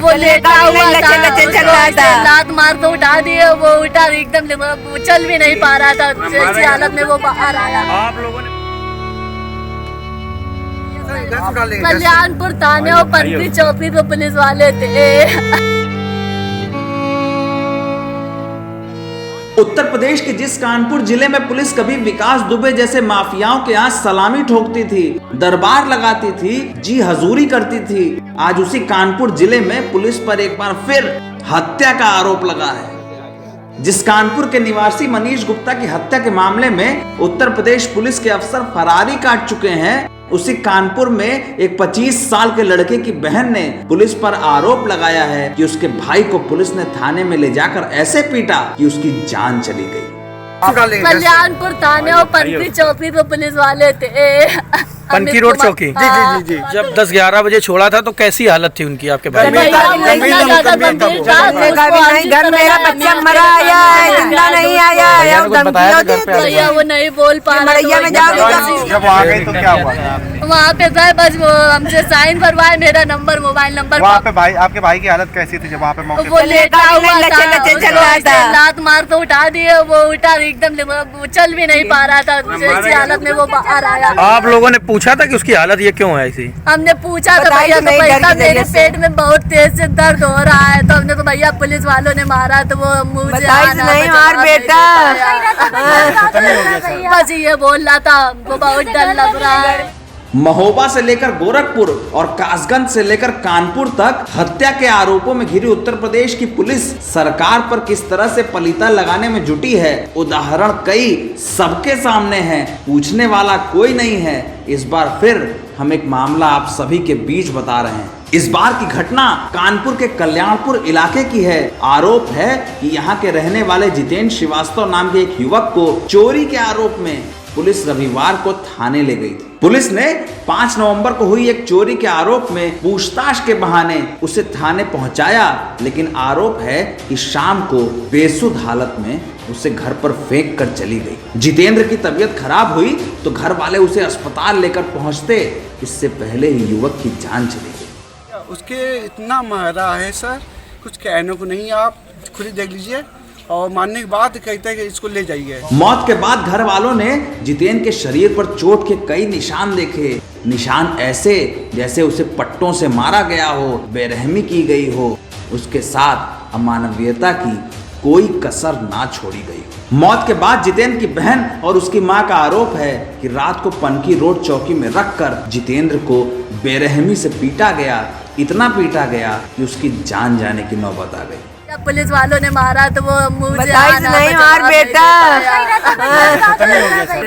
वो लेटा हुआ था, लात मार तो उठा दिए, वो उठा एकदम वो चल भी नहीं पा रहा था, ऐसी हालत में वो बाहर आया। आप लोगों ने कल्याणपुर थाने और पंथी चौकी पे पुलिस वाले थे। उत्तर प्रदेश के जिस कानपुर जिले में पुलिस कभी विकास दुबे जैसे माफियाओं के यहाँ सलामी ठोकती थी, दरबार लगाती थी, जी हजूरी करती थी, आज उसी कानपुर जिले में पुलिस पर एक बार फिर हत्या का आरोप लगा है। जिस कानपुर के निवासी मनीष गुप्ता की हत्या के मामले में उत्तर प्रदेश पुलिस के अफसर फरारी काट चुके हैं, उसी कानपुर में एक 25 साल के लड़के की बहन ने पुलिस पर आरोप लगाया है कि उसके भाई को पुलिस ने थाने में ले जाकर ऐसे पीटा कि उसकी जान चली गई। कल्याणपुर थाने और पंथी चौकी पे पुलिस वाले थे। पनकी रोड चौकी। जी। जब 10-11 बजे छोड़ा था तो कैसी हालत थी उनकी, आपके भाई? घर मेरा बच्चा मरा आया है, जिंदा नहीं आया है, वो नहीं बोल पा रहा। जब वहाँ गई तो क्या हुआ? वहाँ पे था, बस वो हमसे साइन करवाए, मेरा नंबर, मोबाइल नंबर। वहाँ पे भाई, आपके भाई की हालत कैसी थी जब वहाँ पे मौके? वो लेटा हुआ था, लात मार तो उठा दिए, वो उठा एकदम वो चल भी नहीं पा रहा था, ऐसी हालत में वो बाहर आया। आप लोगों ने पूछा था कि उसकी हालत ये क्यों है ऐसी? हमने पूछा था भैया, तो भैया मेरे पेट में बहुत तेज से दर्द हो रहा है, तो हमने तो भैया पुलिस वालों ने मारा, तो वो मुझे नहीं मार बेटा, बस ये बोल रहा था, वो बहुत डर लग रहा है। महोबा से लेकर गोरखपुर और कासगंज से लेकर कानपुर तक हत्या के आरोपों में घिरी उत्तर प्रदेश की पुलिस सरकार पर किस तरह से पलीता लगाने में जुटी है, उदाहरण कई सबके सामने हैं, पूछने वाला कोई नहीं है। इस बार फिर हम एक मामला आप सभी के बीच बता रहे हैं। इस बार की घटना कानपुर के कल्याणपुर इलाके की है। आरोप है कि यहाँ के रहने वाले जितेंद्र श्रीवास्तव नाम के एक युवक को चोरी के आरोप में पुलिस रविवार को थाने ले गई थी। पुलिस ने 5 नवंबर को हुई एक चोरी के आरोप में पूछताछ के बहाने उसे थाने पहुंचाया, लेकिन आरोप है कि शाम को बेसुध हालत में उसे घर पर फेंक कर चली गई। जितेंद्र की तबीयत खराब हुई तो घर वाले उसे अस्पताल लेकर पहुंचते, इससे पहले ही युवक की जान चली गई। उसके इतना मारा है सर, कुछ कहने को नहीं, आप खुद ही देख लीजिए, और मारने के बाद कहते हैं कि इसको ले जाइए। मौत के बाद घर वालों ने जितेंद्र के शरीर पर चोट के कई निशान देखे। निशान ऐसे जैसे उसे पट्टों से मारा गया हो, बेरहमी की गई हो, उसके साथ अमानवीयता की कोई कसर ना छोड़ी गई। मौत के बाद जितेंद्र की बहन और उसकी मां का आरोप है कि रात को पनकी रोड चौकी में रखकर जितेंद्र को बेरहमी से पीटा गया, इतना पीटा गया कि उसकी जान जाने की नौबत आ गई। पुलिस वालों ने मारा तो वो मुझे नहीं मार बेटा,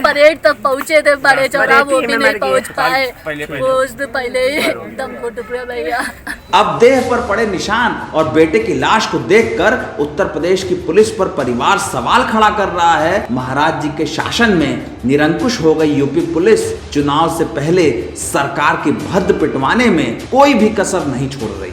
परेड तक पहुँचे थे, बड़े चौराहे वो भी नहीं पहुँच पाए, वो उस दिन पहले ही दम घुट गया भैया। अब देह पर पड़े निशान और बेटे की लाश को देखकर उत्तर प्रदेश की पुलिस पर परिवार सवाल खड़ा कर रहा है। महाराज जी के शासन में निरंकुश हो गई यूपी पुलिस चुनाव से पहले सरकार की भद्द पिटवाने में कोई भी कसर नहीं छोड़ रही।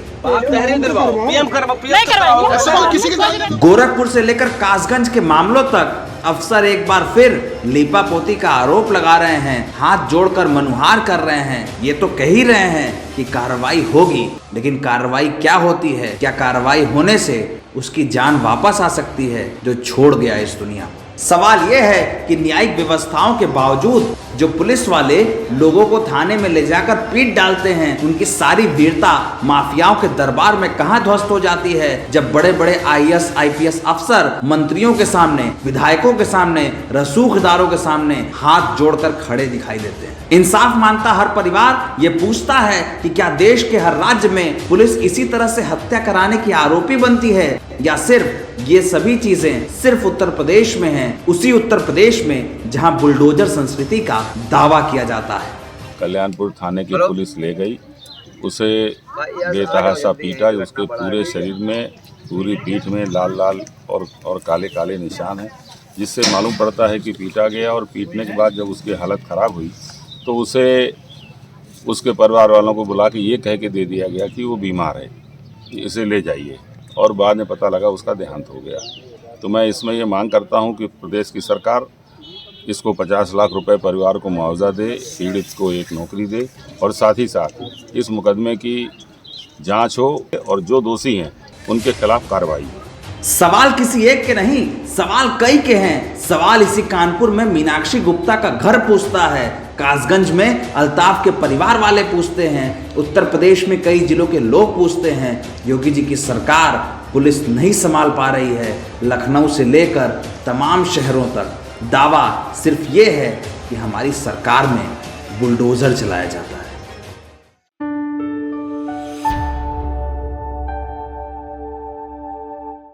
गोरखपुर से लेकर कासगंज के मामलों तक अफसर एक बार फिर लीपापोती का आरोप लगा रहे हैं, हाथ जोड़कर मनुहार कर रहे हैं। ये तो कह ही रहे हैं कि कार्रवाई होगी, लेकिन कार्रवाई क्या होती है? क्या कार्रवाई होने से उसकी जान वापस आ सकती है जो छोड़ गया इस दुनिया को? सवाल यह है कि न्यायिक व्यवस्थाओं के बावजूद जो पुलिस वाले लोगों को थाने में ले जाकर पीट डालते हैं, उनकी सारी वीरता माफियाओं के दरबार में कहां ध्वस्त हो जाती है, जब बड़े बड़े आईएएस आईपीएस अफसर मंत्रियों के सामने, विधायकों के सामने, रसूखदारों के सामने हाथ जोड़कर खड़े दिखाई देते हैं। इंसाफ मांगता हर परिवार ये पूछता है कि क्या देश के हर राज्य में पुलिस इसी तरह से हत्या कराने की आरोपी बनती है, या सिर्फ ये सभी चीजें सिर्फ उत्तर प्रदेश में हैं, उसी उत्तर प्रदेश में जहां बुलडोजर संस्कृति का दावा किया जाता है। कल्याणपुर थाने की पुलिस ले गई, उसे बेतहाशा पीटा, उसके पूरे शरीर में, पूरी पीठ में लाल लाल और काले काले निशान हैं, जिससे मालूम पड़ता है कि पीटा गया। और पीटने के बाद जब उसकी हालत ख़राब हुई तो उसे उसके परिवार वालों को बुला के ये कह के दे दिया गया कि वो बीमार है, इसे ले जाइए, और बाद में पता लगा उसका देहांत हो गया। तो मैं इसमें ये मांग करता हूँ कि प्रदेश की सरकार इसको 50 लाख रुपए परिवार को मुआवजा दे, पीड़ित को एक नौकरी दे, और साथ ही साथ इस मुकदमे की जांच हो और जो दोषी हैं उनके खिलाफ कार्रवाई हो। सवाल किसी एक के नहीं, सवाल कई के हैं। सवाल इसी कानपुर में मीनाक्षी गुप्ता का घर पूछता है, कासगंज में अल्ताफ के परिवार वाले पूछते हैं, उत्तर प्रदेश में कई जिलों के लोग पूछते हैं। योगी जी की सरकार, पुलिस नहीं संभाल पा रही है। लखनऊ से लेकर तमाम शहरों तक दावा सिर्फ ये है कि हमारी सरकार में बुलडोजर चलाया जाता है।